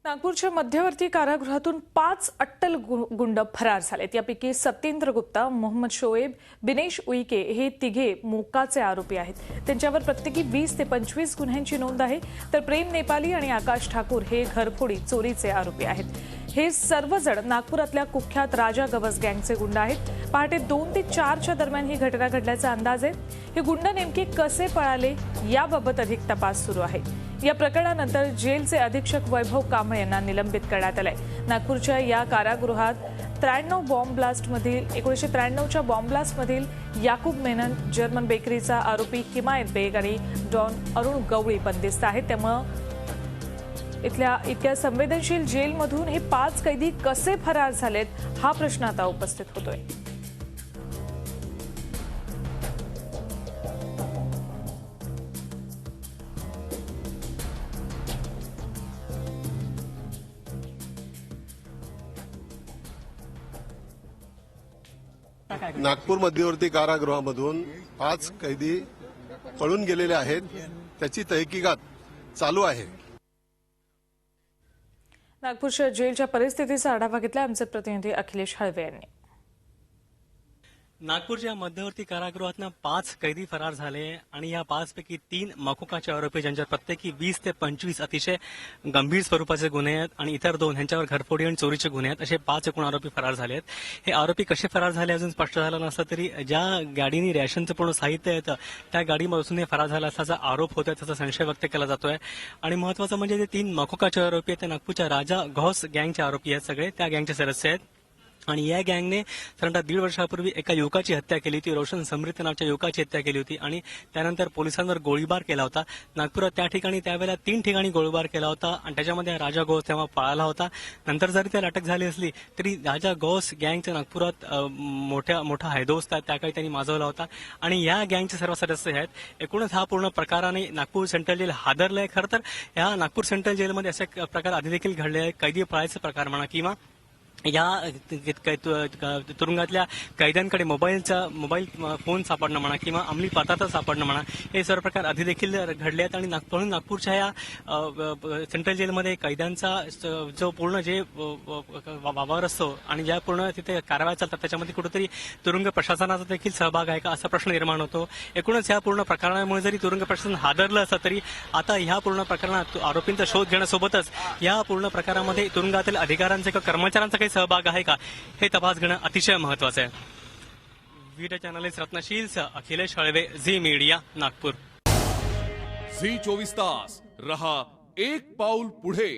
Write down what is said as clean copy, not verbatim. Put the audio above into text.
नागपूरच्या मध्यवर्ती कारागृहातून 5 अट्टल गुंड फरार झालेत। यापैकी सत्येंद्र गुप्ता, मोहम्मद शोएब, बिनेश उईके हे तिघे मोक्काचे आरोपी आहेत। त्यांच्यावर प्रत्येकी 20 ते 25 गुन्ह्यांची नोंद आहे। तर प्रेम नेपाली आणि आकाश ठाकूर हे घरफोडी चोरीचे आरोपी आहेत। हे सर्वजण नागपुरातल्या कुख्यात राजा गवस गँगचे गुंड आहेत। पहाटे 2 ते 4 च्या दरम्यान ही घटना घडल्याचा अंदाज आहे। हे गुंड नेमके कसे पळाले याबाबत अधिक तपास सुरू आहे। या प्रकरणानंतर जेलचे अधीक्षक वैभव कांबळे यांना निलंबित करण्यात आले। नागपूरच्या या कारागृहात 93 बॉम्ब ब्लास्टमधील 1993च्या बॉम्ब ब्लास्टमधील याकूब मेनन, जर्मन बेकरीचा आरोपी हिमायत बेग आणि डॉन अरुण गवळी बंदिस्त आहेत। त्यामुळे इतक्या संवेदनशील जेलमधून हे 5 कैदी कसे फरार झालेत हा प्रश्न आता उपस्थित होतोय। नागपूर मध्यवर्ती कारागृहामधून 5 कैदी पळून गेलेले आहेत। त्याची तहकीकात चालू आहे। नागपूरच्या जेलच्या परिस्थितीचा आढावा घेतला आमचे प्रतिनिधी अखिलेश हळवे यांनी। नागपूरच्या मध्यवर्ती कारागृहातून 5 कैदी फरार झाले आणि या 5 पैकी 3 मकोकाचे आरोपी, ज्यांच्यावर प्रत्येकी 20 ते 25 अतिशय गंभीर स्वरूपाचे गुन्हे आहेत आणि इतर 2 यांच्यावर घरफोडी आणि चोरीचे गुन्हे आहेत। असे 5 एकूण आरोपी फरार झाले आहेत। हे आरोपी कसे फरार झाले अजून स्पष्ट झालं नसलं तरी ज्या गाडीने रॅशनचं पूर्ण साहित्य येतं त्या गाडीमधून हे फरार झाला असल्याचा आरोप होतोय, त्याचा संशय व्यक्त केला जातोय। आणि महत्वाचं म्हणजे ते 3 मकोकाचे आरोपी आहेत ते नागपूरच्या राजा गौस गँगचे आरोपी आहेत। सगळे त्या गँगचे सदस्य आहेत आणि या गँगने साधारणतः 1.5 वर्षापूर्वी एका युवकाची हत्या केली होती। रोशन समृद्ध नावाच्या युवकाची हत्या केली होती आणि त्यानंतर पोलिसांवर गोळीबार केला होता। नागपुरात त्या ठिकाणी त्यावेळेला 3 ठिकाणी गोळीबार केला होता आणि त्याच्यामध्ये राजा गौस तेव्हा पळाला होता। नंतर जरी त्याला अटक झाली असली तरी राजा गौस गँगच्या नागपुरात मोठा हैदोस्त आहे, त्या काही त्यांनी माजवला होता आणि या गँगचे सर्व सदस्य आहेत। एकूणच हा पूर्ण प्रकाराने नागपूर सेंट्रल जेल हादरलंय। खरं तर या नागपूर सेंट्रल जेलमध्ये असे प्रकार आधी देखील घडले आहेत। कैदी पळायचे प्रकार म्हणा किंवा या तुरुंगातल्या कैद्यांकडे मोबाईल फोन सापडणं म्हणा किंवा अंमली पदार्थ सापडणं म्हणा, हे सर्व प्रकार आधी देखील घडले आहेत। आणि नागपूरच्या या सेंट्रल जेलमध्ये कैद्यांचा जो पूर्ण जे वावर असतो आणि ज्या पूर्ण तिथे कारवाया चालतात त्याच्यामध्ये कुठेतरी तुरुंग प्रशासनाचा देखील सहभाग आहे का असा प्रश्न निर्माण होतो। एकूणच या पूर्ण प्रकरणामुळे जरी तुरुंग प्रशासन हादरलं असलं तरी आता ह्या पूर्ण प्रकरणात आरोपींचा शोध घेण्यासोबतच या पूर्ण प्रकारामध्ये तुरुंगातील अधिकाऱ्यांचा किंवा कर्मचाऱ्यांचा सहभाग आहे का हे तपास घेणं अतिशय महत्वाचं आहे। Video journalist Ratnasheel Akhilesh Halwe, Zee media, Nagpur. Zee 24 तास रहा एक पाऊल पुढे।